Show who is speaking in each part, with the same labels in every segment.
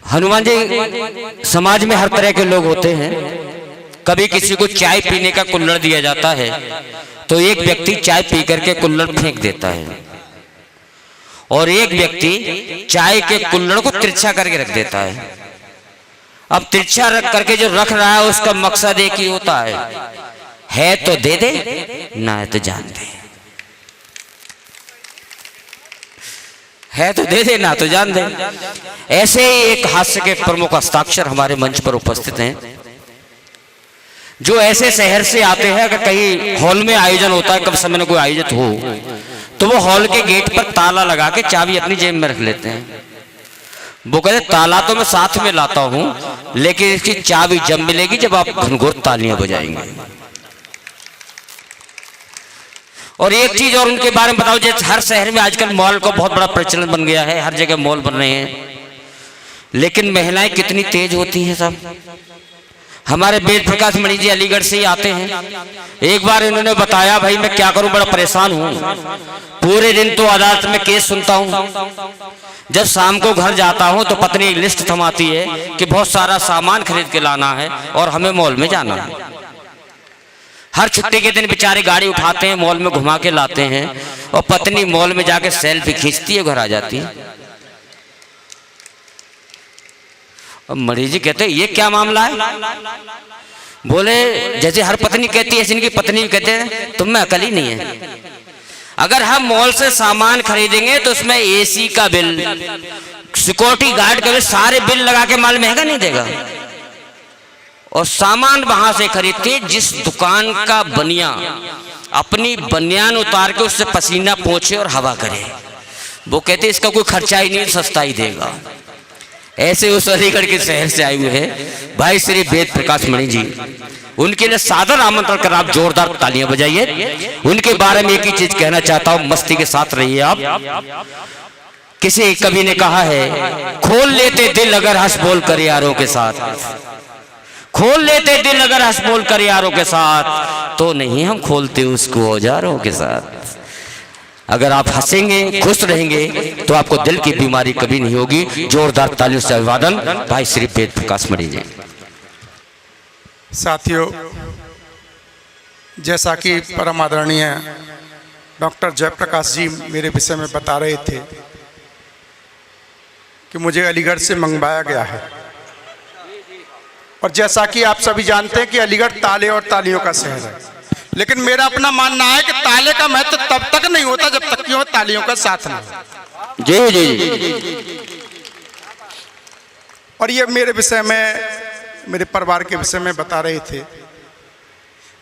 Speaker 1: हनुमान जी, समाज में हर तरह के लोग होते हैं। कभी किसी को चाय पीने का कुल्हड़ दिया जाता है तो एक व्यक्ति चाय पी करके कुल्हड़ फेंक देता है, और एक व्यक्ति चाय के कुल्हड़ को तिरछा करके रख देता है। अब तिरछा रख करके जो रख रहा है उसका मकसद एक ही होता है तो दे दे, ना है तो जान दे। है तो दे दे, ना तो जान दे। ऐसे ही एक हास्य के प्रमुख हस्ताक्षर हमारे मंच पर उपस्थित हैं, जो ऐसे शहर से आते हैं। अगर कहीं हॉल में आयोजन होता है, कब समय में कोई आयोजित हो, तो वो हॉल के गेट पर ताला लगा के चाबी अपनी जेब में रख लेते हैं। वो कहते ताला तो मैं साथ में लाता हूं, लेकिन इसकी चाबी जब मिलेगी जब आप घनघोर तालियां बजाएंगे। और एक चीज और उनके बारे में बताओ, जैसे हर शहर में आजकल मॉल का बहुत बड़ा प्रचलन बन गया है, हर जगह मॉल बन रहे हैं, लेकिन महिलाएं कितनी तेज होती हैं सब। हमारे वेद प्रकाश मणि जी अलीगढ़ से ही आते हैं। एक बार इन्होंने बताया, भाई मैं क्या करूं, बड़ा परेशान हूं, पूरे दिन तो अदालत में केस सुनता हूं, जब शाम को घर जाता हूं तो पत्नी एक लिस्ट थमाती है कि बहुत सारा सामान खरीद के लाना है और हमें मॉल में जाना है। हर छुट्टी के दिन बेचारे गाड़ी उठाते हैं, मॉल में घुमा के लाते हैं, और पत्नी मॉल में जाके सेल्फी खींचती है, घर आ जाती है। अब मरीज जी कहते हैं ये क्या मामला है? बोले जैसे हर पत्नी कहती है, इनकी पत्नी कहते हैं तुम में अकल ही नहीं है। अगर हम मॉल से सामान खरीदेंगे तो उसमें एसी का बिल, सिक्योरिटी गार्ड का बिल, सारे बिल लगा के माल महंगा नहीं देगा। और सामान वहां से खरीदते जिस दुकान का बनिया अपनी बनियान उतार के उससे पसीना पोंछे और हवा करे, वो कहते इसका कोई खर्चा ही नहीं, सस्ता ही देगा। ऐसे उस अलीगढ़ के शहर से आए हुए हैं भाई श्री वेद प्रकाश मणि जी, उनके लिए सादर आमंत्रण कर आप जोरदार तालियां बजाइए। उनके बारे में एक ही चीज कहना चाहता हूं, मस्ती के साथ रहिए आप। किसी कवि ने कहा है, खोल लेते दिल अगर हंस बोल कर यारों के साथ, खोल लेते दिल अगर हंस बोल कर यारों के साथ, तो नहीं हम खोलते उसको औजारों के साथ। अगर आप हंसेंगे, खुश रहेंगे, तो आपको दिल की बीमारी कभी नहीं होगी। जोरदार तालियों से अभिवादन भाई श्री वेद प्रकाश मणि जी।
Speaker 2: साथियों, जैसा कि परम आदरणीय डॉक्टर जयप्रकाश जी मेरे विषय में बता रहे थे कि मुझे अलीगढ़ से मंगवाया गया है, और जैसा कि आप सभी जानते हैं कि अलीगढ़ ताले और तालियों का शहर है, लेकिन मेरा अपना मानना है कि ताले का महत्व तब तक नहीं होता जब तक कि वो तालियों का साथ ना हो।
Speaker 1: जी जी।
Speaker 2: और ये मेरे विषय में, मेरे परिवार के विषय में बता रहे थे।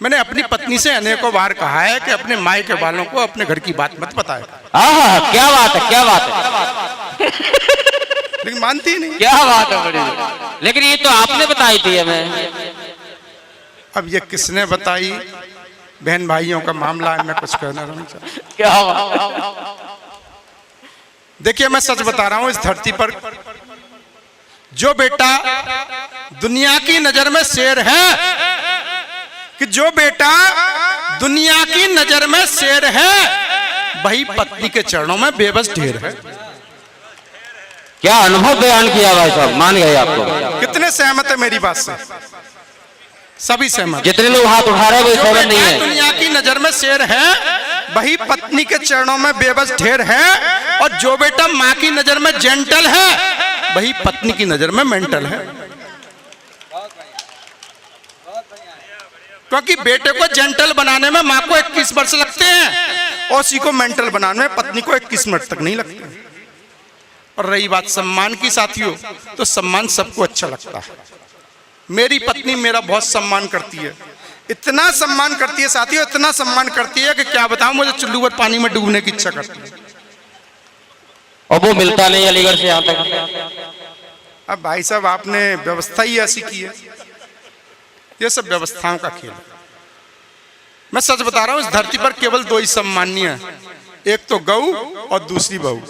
Speaker 2: मैंने अपनी पत्नी से अनेकों बार कहा है कि अपने माई के वालों को अपने घर की बात मत बताए।
Speaker 1: क्या बात है, क्या बात है।
Speaker 2: लेकिन मानती नहीं।
Speaker 1: क्या बात है बड़ी, लेकिन ये तो आपने बताई थी हमें।
Speaker 2: अब ये किसने बताई, बहन भाइयों का मामला है, मैं कुछ कहना नहीं चाहता।
Speaker 1: क्या
Speaker 2: देखिए, मैं सच बता रहा हूं, इस धरती पर जो बेटा दुनिया की नजर में शेर है, कि जो बेटा दुनिया की नजर में शेर है, वही पत्नी के चरणों में बेबस ढेर है।
Speaker 1: क्या अनुभव बयान किया भाई साहब, मान गए आपको।
Speaker 2: कितने सहमत है मेरी बात से? सभी सहमत।
Speaker 1: जितने लोग हाथ उठा रहे हैं वो सहमत नहीं है।
Speaker 2: दुनिया की नजर में शेर है, वही पत्नी के चरणों में बेबस ढेर है, और जो बेटा माँ की नजर में जेंटल है, वही पत्नी की नजर में मेंटल है। क्योंकि बेटे को जेंटल बनाने में माँ को 21 वर्ष लगते हैं, और उसी को मेंटल बनाने में पत्नी को 21 मिनट तक नहीं लगते। और रही बात सम्मान की साथियों, तो सम्मान सबको अच्छा लगता है। मेरी पत्नी मेरा बहुत सम्मान करती है, इतना सम्मान करती है साथियों, इतना सम्मान करती है कि क्या बताऊं, मुझे चुल्लू पर पानी में डूबने की इच्छा करती है,
Speaker 1: और वो मिलता नहीं अलीगढ़ से यहाँ तक।
Speaker 2: अब भाई साहब, आपने व्यवस्था ही ऐसी की है, ये सब व्यवस्थाओं का खेल है। मैं सच बता रहा हूं, इस धरती पर केवल दो ही सम्मानीय है, एक तो गऊ और दूसरी बहू।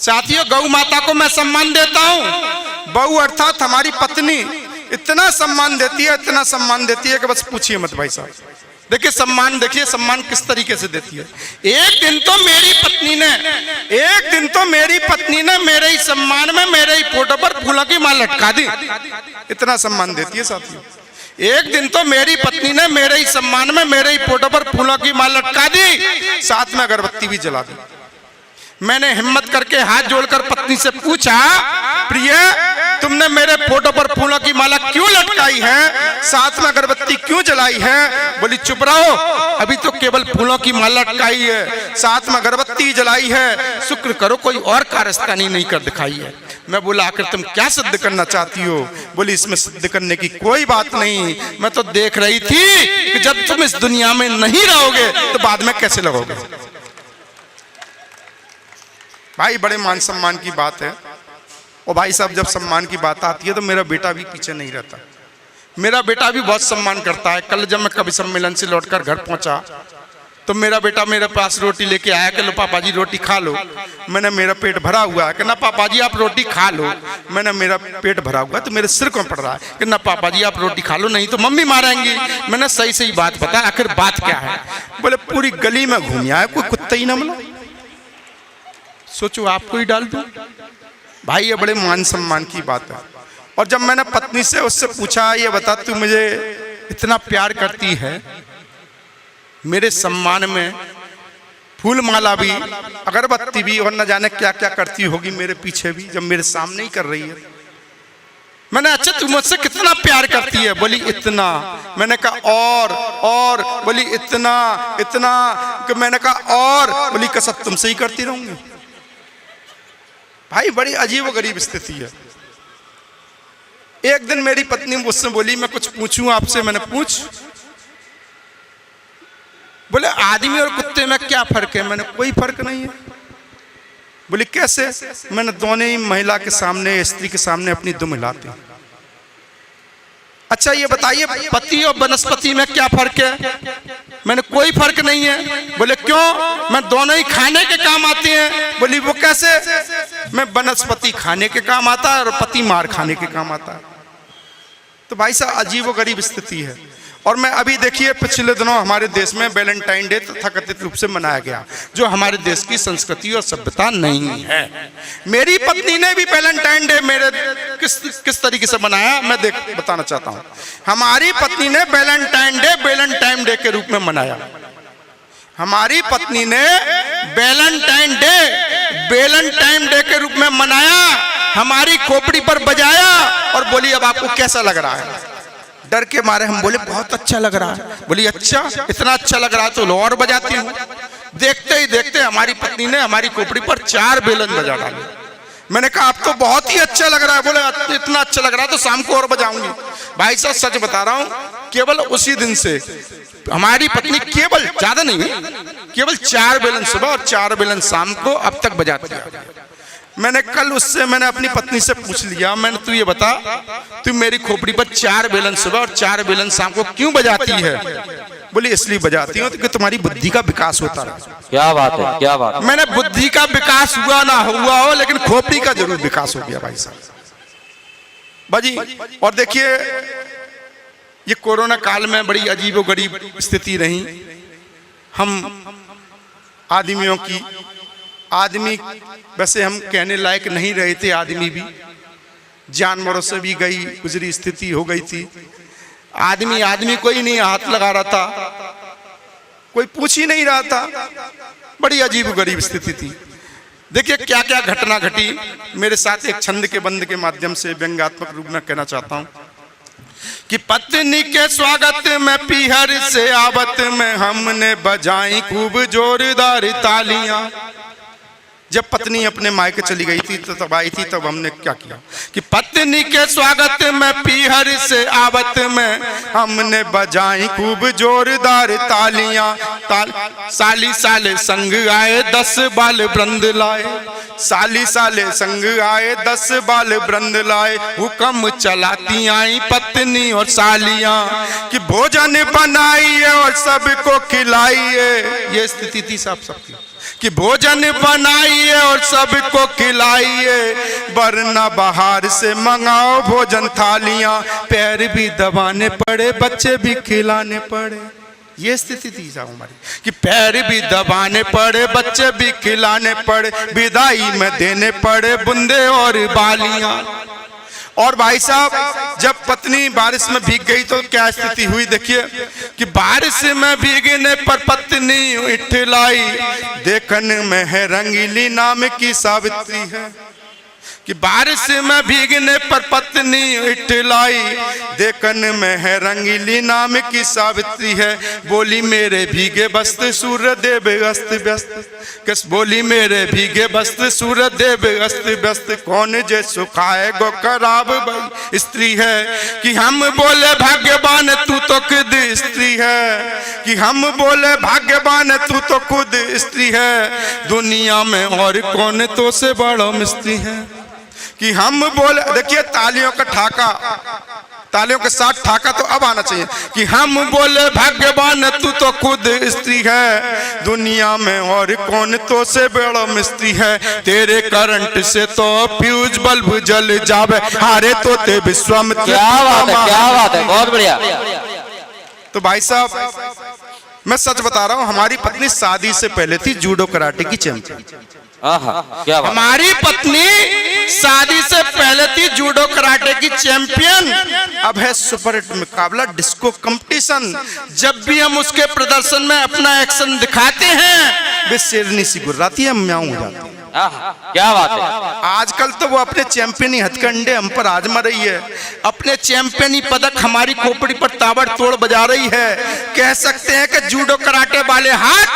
Speaker 2: साथियों, गौ माता को मैं सम्मान देता हूं, बहू अर्थात हमारी पत्नी इतना सम्मान देती है, इतना सम्मान देती है कि बस पूछिए मत भाई साहब। देखिए सम्मान, देखिए सम्मान किस तरीके से देती है। एक दिन तो मेरी पत्नी ने मेरे ही सम्मान में मेरे ही फोटो पर फूलों की माला लटका दी। इतना सम्मान देती है साथियों। एक दिन तो मेरी पत्नी ने मेरे ही सम्मान में मेरे ही फोटो पर फूलों की माला लटका दी, साथ में अगरबत्ती भी जला दी। मैंने हिम्मत करके हाथ जोड़कर पत्नी से पूछा, प्रिय तुमने मेरे फोटो पर फूलों की माला क्यों लटकाई है, साथ में अगरबत्ती क्यों जलाई है? बोली चुप रहो, अभी तो केवल फूलों की माला लटकाई है, साथ में अगरबत्ती जलाई है, शुक्र करो कोई और कारस्तानी नहीं कर दिखाई है। मैं बोला आखिर तुम क्या सिद्ध करना चाहती हो? बोली इसमें सिद्ध करने की कोई बात नहीं, मैं तो देख रही थी कि जब तुम इस दुनिया में नहीं रहोगे तो बाद में कैसे लगोगे। भाई बड़े मान सम्मान की बात है। और भाई साहब जब सम्मान की बात आती है तो मेरा बेटा भी पीछे नहीं रहता। मेरा बेटा भी बहुत सम्मान करता है। कल जब मैं कवि सम्मेलन से लौटकर घर पहुंचा तो मेरा बेटा मेरे पास रोटी लेके आया कि लो पापा जी रोटी खा लो। मैंने मेरा पेट भरा हुआ है कि ना पापा जी आप रोटी खा लो। मैंने मेरा पेट भरा हुआ तो मेरे सिर को पड़ रहा है कि ना पापा जी आप रोटी खा लो नहीं तो मम्मी मारेंगी। मैंने सही सही बात बता, आखिर बात क्या है? बोले पूरी गली में घूम आया, कोई कुत्ता ही ना मिला, सोचो आपको ही डाल दूं। भाई ये बड़े मान सम्मान की बात है। और जब मैंने पत्नी से उससे पूछा ये बता तू मुझे इतना प्यार करती है, मेरे सम्मान में फूल माला भी अगरबत्ती भी और न जाने क्या क्या करती होगी मेरे पीछे भी, जब मेरे सामने ही कर रही है। मैंने अच्छा तू मुझसे कितना प्यार करती है? बोली इतना। मैंने कहा और बोली इतना इतना। मैंने कहा और बोली कसम तुमसे ही करती रहूंगी। भाई बड़ी अजीब व गरीब स्थिति है। एक दिन मेरी पत्नी मुझसे बोली मैं कुछ पूछूं आपसे। मैंने पूछ। बोले आदमी और कुत्ते में क्या फर्क है? मैंने कोई फर्क नहीं है। बोली कैसे? मैंने दोनों ही महिला के सामने स्त्री के सामने अपनी दुम हिलाती। अच्छा ये बताइए पति और वनस्पति में क्या फर्क है? मैंने कोई फर्क नहीं है। बोले क्यों? मैं दोनों ही खाने के काम आते हैं। बोली वो कैसे? मैं वनस्पति खाने के काम आता है और पति मार खाने के काम आता है। तो भाई साहब अजीब व गरीब स्थिति है। और मैं अभी देखिए पिछले दिनों हमारे देश में वैलेंटाइन डे तथाकथित रूप से मनाया गया, जो हमारे देश की संस्कृति और सभ्यता नहीं है। मेरी पत्नी ने भी वैलेंटाइन डे मेरे किस तरीके से मनाया मैं बताना चाहता हूँ। हमारी पत्नी ने वैलेंटाइन डे के रूप में मनाया। हमारी पत्नी ने वैलेंटाइन डे के रूप में मनाया, हमारी खोपड़ी पर बजाया और बोली अब आपको कैसा लग रहा है? डर के मारे हम बोले बहुत अच्छा लग रहा है। बोली अच्छा इतना अच्छा लग रहा है तो लो और बजाती हूँ। देखते ही देखते हमारी पत्नी ने हमारी खोपड़ी पर 4 बेलन बजा डाले। मैंने कहा अब तो बहुत ही अच्छा लग रहा है। बोले इतना अच्छा लग रहा है तो शाम को और बजाऊंगी। भाई साहब सच बता रहा हूँ, केवल उसी दिन से हमारी पत्नी केवल ज्यादा नहीं केवल 4 बेलन सुबह और 4 बेलन शाम को अब तक बजाती है। मैंने कल मैंने अपनी पत्नी से पूछ लिया, मैंने तू ये बता तू मेरी खोपड़ी पर 4 बेलन सुबह और 4 बेलन शाम को क्यों बजाती है? बोली इसलिए बजाती हूँ कि तुम्हारी बुद्धि का विकास होता रहे।
Speaker 1: क्या बात है, क्या बात है।
Speaker 2: मैंने बुद्धि का विकास हुआ ना हुआ हो लेकिन खोपड़ी का जरूर विकास हो गया भाई साहब बाजी। और देखिए ये कोरोना काल में बड़ी अजीब गरीब स्थिति रही। हम आदमियों की आदमी वैसे हम कहने लायक नहीं रहे थे। आदमी भी जानवरों से भी गई गुजरी स्थिति हो गई थी। आदमी कोई नहीं हाथ लगा रहा था, कोई पूछ ही नहीं रहा था। बड़ी अजीब गरीब स्थिति थी। देखिए क्या क्या घटना घटी मेरे साथ। एक छंद के बंद के माध्यम से व्यंग्यात्मक रूप में कहना चाहता हूँ कि पत्नी के स्वागत में पीहर से आवत में हमने बजाई खूब जोरदार तालियां। जब पत्नी अपने मायके चली गई थी तो तब आई थी, तब हमने क्या किया कि पत्नी के स्वागत में पीहर से आवत में हमने बजाई खूब जोरदार तालियां। साली साले संग आए 10 बाल वृंद लाए। साली साले संग आए 10 बाल वृंद लाए। हुक्म चलाती आई पत्नी और सालियां कि भोजन बनाइए और सबको खिलाइए। ये स्थिति थी साहब सबकी कि भोजन बनाइए और सबको खिलाइए, वरना बाहर से मंगाओ भोजन थालियां। पैर भी दबाने पड़े, बच्चे भी खिलाने पड़े। ये स्थिति थी साहब हमारी कि पैर भी दबाने पड़े, बच्चे भी खिलाने पड़े, विदाई में देने पड़े बूंदे और बालियां। और भाई साहब जब पत्नी बारिश में भीग गई तो क्या स्थिति हुई देखिए कि बारिश में भीगने पर पत्नी इठलाई, देखन में है रंगीली नाम की सावित्री है। कि बारिश में भीगने पर पत्नी इठलाई, देखन में है रंगीली नाम की सावित्री है। बोली मेरे भीगे वस्त्र सूर्य देव अस्त व्यस्त, किस बोली मेरे भीगे वस्त्र सूर्य देव अस्त व्यस्त, कौन जे सुखाए गो खराब भाई स्त्री है। कि हम बोले भाग्यवान तू तो खुद स्त्री है, कि हम बोले भाग्यवान तू तो खुद स्त्री है, दुनिया में और कौन तो से बड़ा मिस्त्री है। कि हम बोले, देखिए तालियों का ठाका, तालियों के साथ ठाका तो अब आना चाहिए। कि हम बोले भाग्यवान तू तो खुद स्त्री है, दुनिया में और कौन तो से बड़ा मिस्त्री है। तेरे करंट से तो फ्यूज बल्ब जल जावे, हारे तो ते विश्वामित्र।
Speaker 1: क्या बात है, क्या बात है, बहुत बढ़िया।
Speaker 2: तो भाई साहब मैं सच बता रहा हूँ, हमारी पत्नी शादी से पहले थी जूडो कराटे की चैंपियन।
Speaker 1: क्या बात।
Speaker 2: हमारी पत्नी शादी से पहले थी जूडो कराटे की चैंपियन, अब है सुपर हिट मुकाबला डिस्को कंपटीशन। जब भी हम उसके प्रदर्शन में अपना एक्शन दिखाते हैं वे शेरनी सी गुर्राती है, म्याऊं हो जाती है।
Speaker 1: क्या बात है।
Speaker 2: आजकल तो वो अपने चैंपियनी हथकंडे हम पर आजमा रही है, अपने चैंपियनी पदक हमारी खोपड़ी पर ताबड़तोड़ बजा रही है। कह सकते हैं कि जूडो कराटे वाले हाथ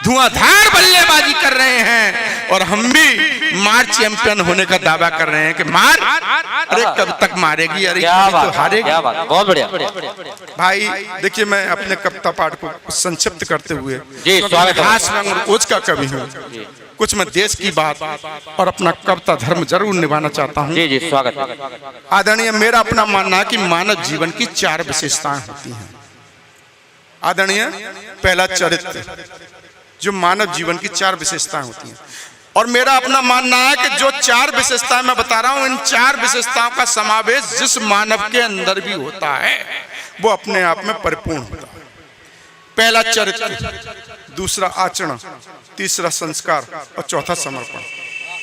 Speaker 2: धुआंधार बल्लेबाजी कर रहे हैं और हम भी मार चैंपियन होने का दावा कर रहे हैं कि मार, अरे कब तक मारेगी, अरे तो हारेगी।
Speaker 1: बहुत बढ़िया
Speaker 2: भाई। देखिए मैं अपने कविता पाठ को संक्षिप्त करते हुए
Speaker 1: स्वागत
Speaker 2: का कवि हूँ, कुछ मैं देश की बात और अपना कविता धर्म जरूर निभाना चाहता हूँ।
Speaker 1: जी स्वागत।
Speaker 2: आदरणीय, मेरा अपना मानना है कि मानव जीवन की 4 विशेषताएं होती हैं। आदरणीय, पहला चरित्र, जो मानव जीवन की 4 विशेषताएं होती हैं। और मेरा अपना मानना है कि जो 4 विशेषताएं मैं बता रहा हूं, इन 4 विशेषताओं का समावेश जिस मानव के अंदर भी होता है वो अपने आप में परिपूर्ण होता है। पहला चरित्र, दूसरा आचरण, तीसरा संस्कार और चौथा समर्पण।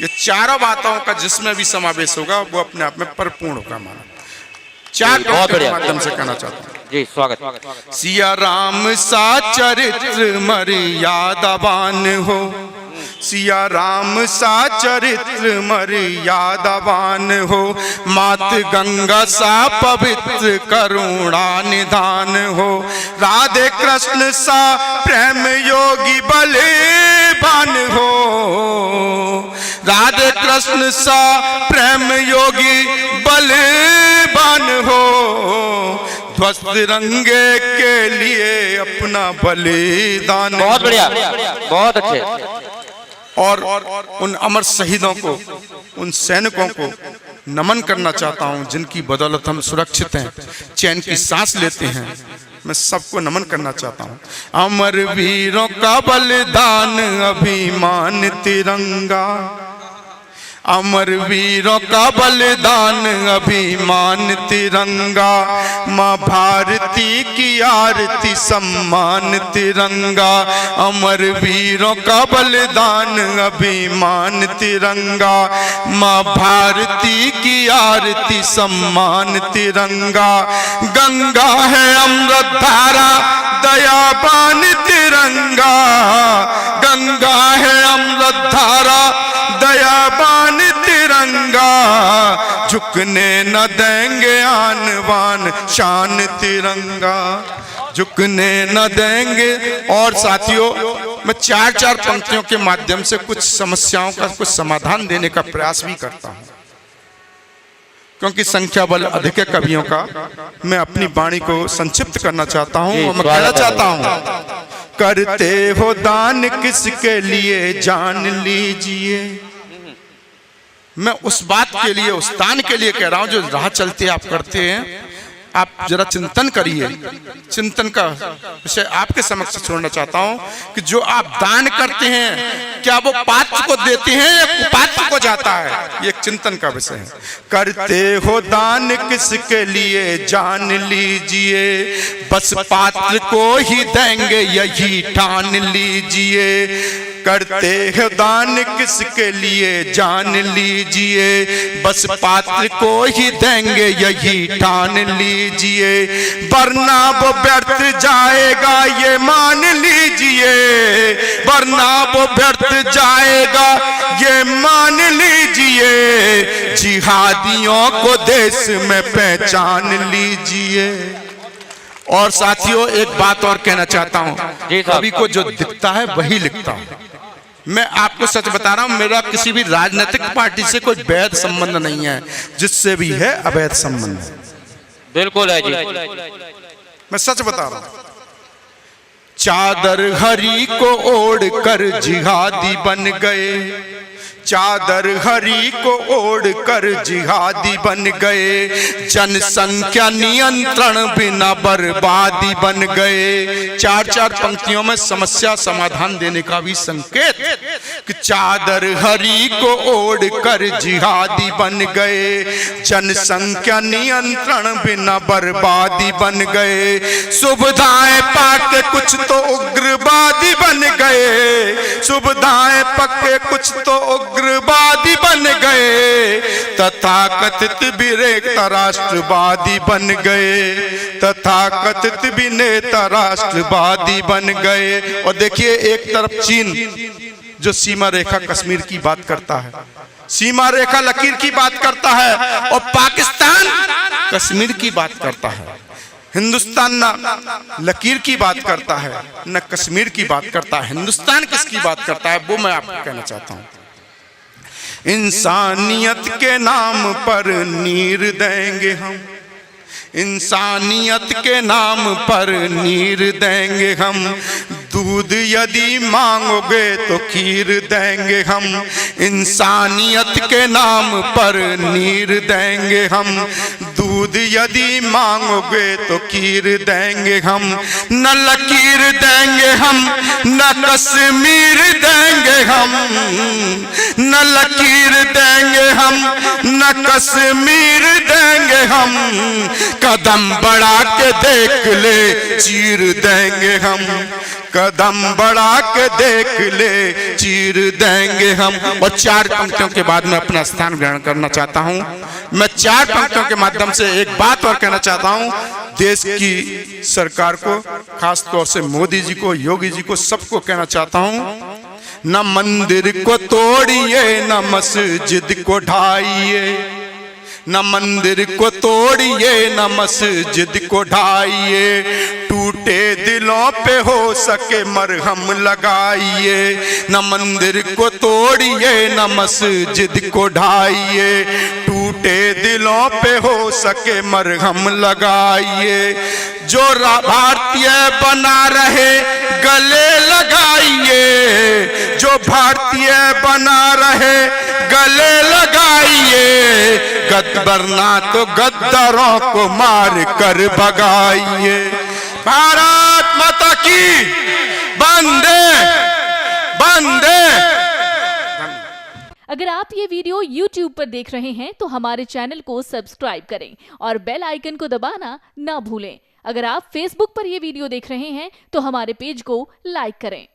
Speaker 2: ये 4 बातों का जिसमें भी समावेश होगा वो अपने आप में परिपूर्ण होगा मानव। 4 के माध्यम से कहना चाहता हूँ।
Speaker 1: जी स्वागत।
Speaker 2: सिया राम सा चरित्र मर्यादावान हो, सिया राम सा चरित्र मर्यादावान हो, मात गंगा सा पवित्र करुणा निधान हो, राधे कृष्ण सा प्रेम योगी बलवान हो, राधे कृष्ण सा प्रेम योगी बलवान हो, ध्वस्त तिरंगे के लिए अपना बलिदान।
Speaker 1: बहुत बढ़िया, बहुत अच्छे।
Speaker 2: और उन अमर शहीदों को, उन सैनिकों को नमन करना चाहता हूं जिनकी बदौलत हम सुरक्षित हैं, चैन की सांस लेते हैं। मैं सबको नमन करना चाहता हूं। अमर वीरों का बलिदान अभिमान तिरंगा, अमर वीरों का बलिदान अभिमान तिरंगा, माँ भारती की आरती सम्मान तिरंगा, अमर वीरों का बलिदान अभिमान तिरंगा, माँ भारती की आरती सम्मान तिरंगा, गंगा है अमृत धारा दयावान तिरंगा, गंगा है अमृत धारा दयावान तिरंगा, झुकने न देंगे आन बान शान तिरंगा, झुकने न देंगे। और साथियों, मैं 4 पंक्तियों के माध्यम से कुछ समस्याओं का कुछ समाधान देने का प्रयास भी करता हूं, क्योंकि संख्या बल अधिक है कवियों का। मैं अपनी वाणी को संक्षिप्त करना चाहता हूं और मैं कहना चाहता हूं, करते हो दान किसके लिए जान लीजिए। मैं उस बात के लिए, उस दान के लिए कह रहा हूं जो राह चलते आप करते हैं। आप जरा चिंतन करिए। चिंतन का विषय आपके समक्ष छोड़ना चाहता हूं कि जो आप दान करते हैं क्या वो पात्र को देते हैं या कुपात्र को जाता है, ये एक चिंतन का विषय है। करते हो दान किसके लिए जान लीजिए, बस पात्र को ही देंगे यही ठान लीजिए। करते हो दान किसके लिए जान लीजिए, बस पात्र को ही देंगे यही ठान लीजिए। वरना वो व्यर्थ जाएगा ये मान लीजिए, वरना वो व्यर्थ जाएगा ये मान लीजिए। जिहादियों को देश में पहचान लीजिए। और साथियों एक बात और कहना चाहता हूं, कवि को जो दिखता है वही लिखता है। मैं आपको सच बता रहा हूं, मेरा किसी भी राजनीतिक पार्टी से कोई वैध संबंध नहीं है, जिससे भी है अवैध संबंध है।
Speaker 1: बिल्कुल है जी,
Speaker 2: मैं सच बता रहा हूं। चादर हरी को ओढ़ कर जिहादी बन गए, चादर हरी को ओढ़ कर जिहादी बन गए। जनसंख्या नियंत्रण बिना बर्बादी बन गए। चार चार पंक्तियों में समस्या समाधान देने का भी संकेत कि चादर हरी को ओढ़ कर जिहादी बन गए। जनसंख्या नियंत्रण बिना बर्बादी बन गए। सुविधाएं पाके कुछ तो उग्रवादी बन गए, सुविधाएं पक्के कुछ तो उग्रवादी बन गए। तथाकथित भी नेता राष्ट्रवादी बन गए, तथाकथित भी नेता राष्ट्रवादी बन गए। और देखिए एक तरफ चीन जो सीमा रेखा कश्मीर की बात करता है, सीमा रेखा लकीर की बात करता है, और पाकिस्तान कश्मीर की बात करता है। हिंदुस्तान ना लकीर की बात करता है न कश्मीर की बात करता है। हिंदुस्तान किसकी बात करता है वो मैं आपको कहना चाहता हूं। इंसानियत के नाम पर नीर देंगे हम, इंसानियत के नाम पर नीर देंगे हम। दूध यदि मांगोगे तो खीर देंगे हम। इंसानियत के नाम पर नीर देंगे हम। दूध यदि मांगोगे तो खीर देंगे हम। न लकीर देंगे हम न कश्मीर देंगे हम, न लकीर देंगे हम न कश्मीर देंगे हम। कदम बढ़ा के देख ले चीर देंगे हम, कदम बढ़ा के देख ले चीर देंगे हम। और चार पंक्तियों के बाद मैं अपना स्थान ग्रहण करना चाहता हूं। मैं चार पंक्तियों के माध्यम से एक बात और कहना चाहता हूं। देश की सरकार को, खास तौर से मोदी जी को, योगी जी को, सबको कहना चाहता हूं, न मंदिर को तोड़िए न मस्जिद को ढाइए, न मंदिर को तोड़िए न मस्जिद को ढाइए। टूटे दिलों पे हो सके मरहम लगाइए। न मंदिर को तोड़िए न मस्जिद को ढाइए। टूटे दिलों पे हो सके मरहम लगाइए। जो भारतीय बना रहे गले लगाइए, जो भारतीय बना रहे गले लगाइए। गद्दरना तो गद्दारों को मार कर भगाइए। भारत माता की वंदे वंदे।
Speaker 3: अगर आप ये वीडियो YouTube पर देख रहे हैं तो हमारे चैनल को सब्सक्राइब करें और बेल आइकन को दबाना ना भूलें। अगर आप Facebook पर ये वीडियो देख रहे हैं तो हमारे पेज को लाइक करें।